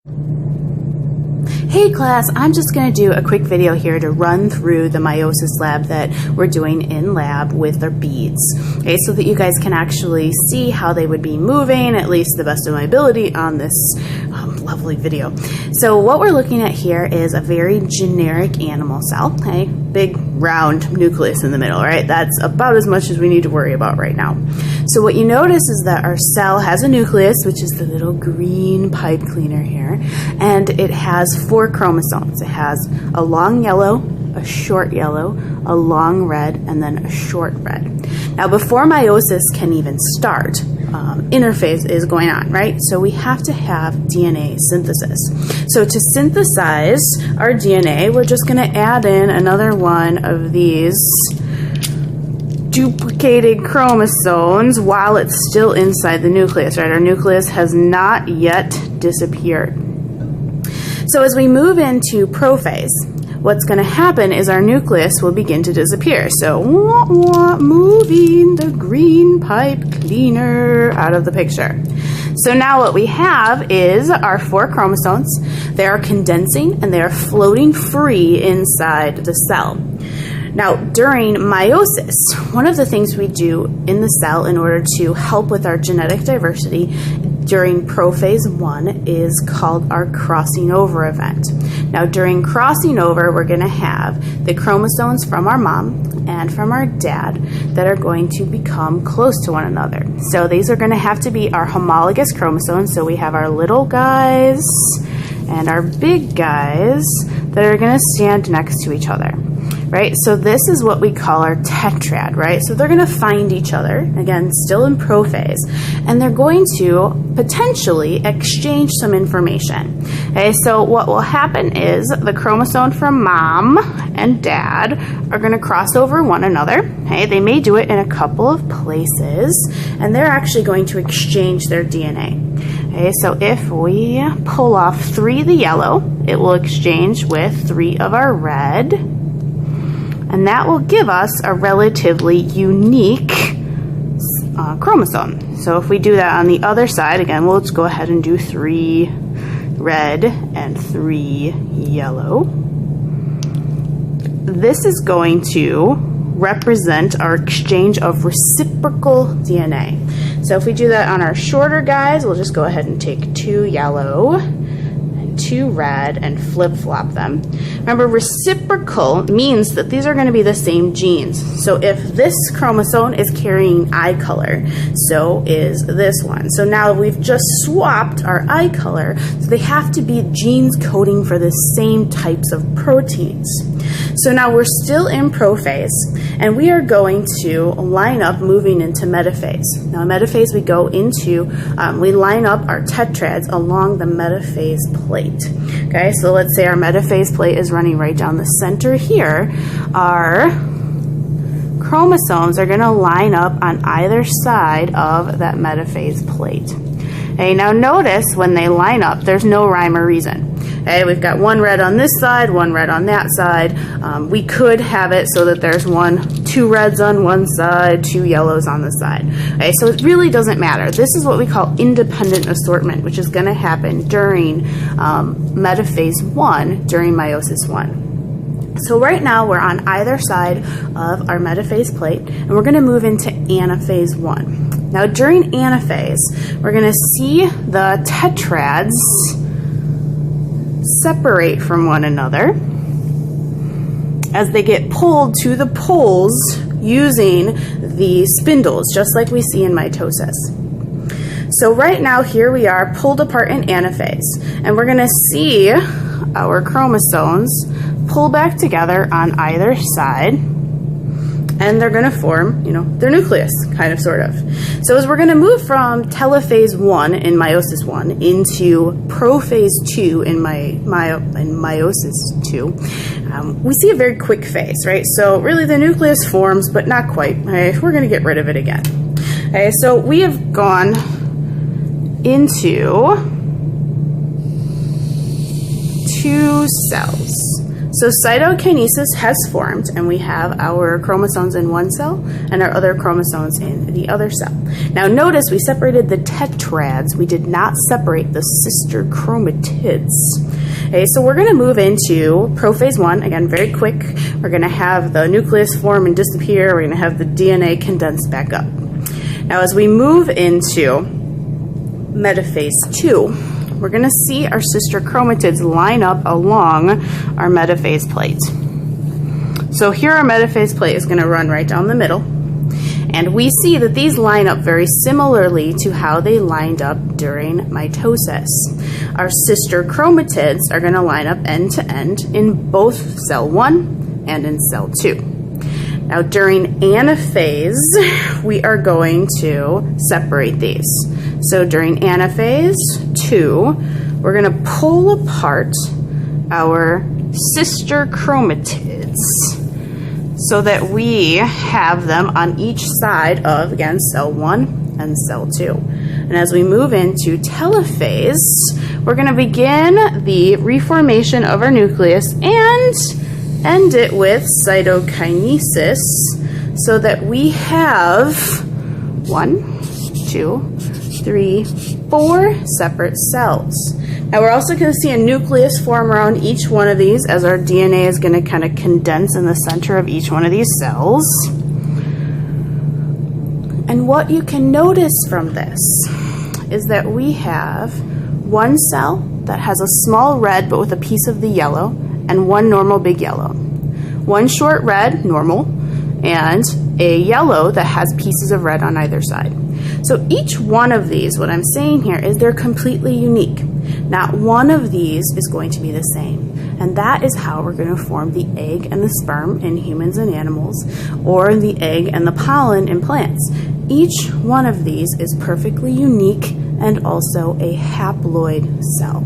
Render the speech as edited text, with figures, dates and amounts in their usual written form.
Hey class, I'm just going to do a quick video here to run through the meiosis lab that we're doing in lab with our beads, okay, so that you guys can actually see how they would be moving, at least the best of my ability, on this lovely video. So what we're looking at here is a very generic animal cell, okay, big round nucleus in the middle, right? That's about as much as we need to worry about right now. So what you notice is that our cell has a nucleus, which is the little green pipe cleaner here, and it has 4 chromosomes. It has a long yellow, a short yellow, a long red, and then a short red. Now before meiosis can even start, interphase is going on, right? So we have to have DNA synthesis. So to synthesize our DNA, we're just going to add in another one of these duplicated chromosomes while it's still inside the nucleus, right? Our nucleus has not yet disappeared. So as we move into prophase, what's going to happen is our nucleus will begin to disappear. So moving the green pipe cleaner out of the picture. So now what we have is our 4 chromosomes. They are condensing and they are floating free inside the cell. Now, during meiosis, one of the things we do in the cell in order to help with our genetic diversity during prophase 1 is called our crossing over event. Now, during crossing over, we're going to have the chromosomes from our mom and from our dad that are going to become close to one another. So these are going to have to be our homologous chromosomes. So we have our little guys and our big guys that are going to stand next to each other. Right, so this is what we call our tetrad, right? So they're going to find each other, again, still in prophase, and they're going to potentially exchange some information. Okay, so what will happen is the chromosome from mom and dad are going to cross over one another. Okay, they may do it in a couple of places, and they're actually going to exchange their DNA. Okay, so if we pull off 3 of the yellow, it will exchange with 3 of our red. And that will give us a relatively unique chromosome. So if we do that on the other side, again, we'll just go ahead and do 3 red and 3 yellow. This is going to represent our exchange of reciprocal DNA. So if we do that on our shorter guys, we'll just go ahead and take 2 yellow, 2 red, and flip-flop them. Remember, reciprocal means that these are going to be the same genes. So if this chromosome is carrying eye color, so is this one. So now we've just swapped our eye color, so they have to be genes coding for the same types of proteins. So now we're still in prophase, and we are going to line up moving into metaphase. Now in metaphase, we go into, we line up our tetrads along the metaphase plate. Okay, so let's say our metaphase plate is running right down the center here. Our chromosomes are going to line up on either side of that metaphase plate. Okay, now notice when they line up, there's no rhyme or reason. Okay, we've got 1 red on this side, 1 red on that side. We could have it so that there's 2 reds on one side, 2 yellows on the side. Okay, so it really doesn't matter. This is what we call independent assortment, which is going to happen during metaphase 1, during meiosis 1. So right now we're on either side of our metaphase plate, and we're going to move into anaphase 1. Now during anaphase, we're going to see the tetrads separate from one another as they get pulled to the poles using the spindles, just like we see in mitosis. So right now here we are pulled apart in anaphase, and we're going to see our chromosomes pull back together on either side, and they're going to form, their nucleus, kind of, sort of. So as we're going to move from telophase 1 in meiosis 1 into prophase 2 in meiosis 2, we see a very quick phase, right? So really the nucleus forms, but not quite. Okay? We're going to get rid of it again. Okay, so we have gone into 2 cells. So cytokinesis has formed, and we have our chromosomes in one cell and our other chromosomes in the other cell. Now notice we separated the tetrads. We did not separate the sister chromatids. Okay, so we're going to move into prophase 1. Again, very quick. We're going to have the nucleus form and disappear. We're going to have the DNA condense back up. Now as we move into metaphase 2, we're going to see our sister chromatids line up along our metaphase plate. So here our metaphase plate is going to run right down the middle. And we see that these line up very similarly to how they lined up during mitosis. Our sister chromatids are going to line up end to end in both cell 1 and in cell 2. Now during anaphase, we are going to separate these. So during anaphase 2, we're going to pull apart our sister chromatids so that we have them on each side of, again, cell 1 and cell 2. And as we move into telophase, we're going to begin the reformation of our nucleus and end it with cytokinesis so that we have 1, 2, 3, 4 separate cells. Now we're also going to see a nucleus form around each one of these as our DNA is going to kind of condense in the center of each one of these cells. And what you can notice from this is that we have one cell that has a small red but with a piece of the yellow, and one normal big yellow. One short red, normal, and a yellow that has pieces of red on either side. So each one of these, what I'm saying here is they're completely unique. Not one of these is going to be the same. And that is how we're going to form the egg and the sperm in humans and animals, or the egg and the pollen in plants. Each one of these is perfectly unique and also a haploid cell.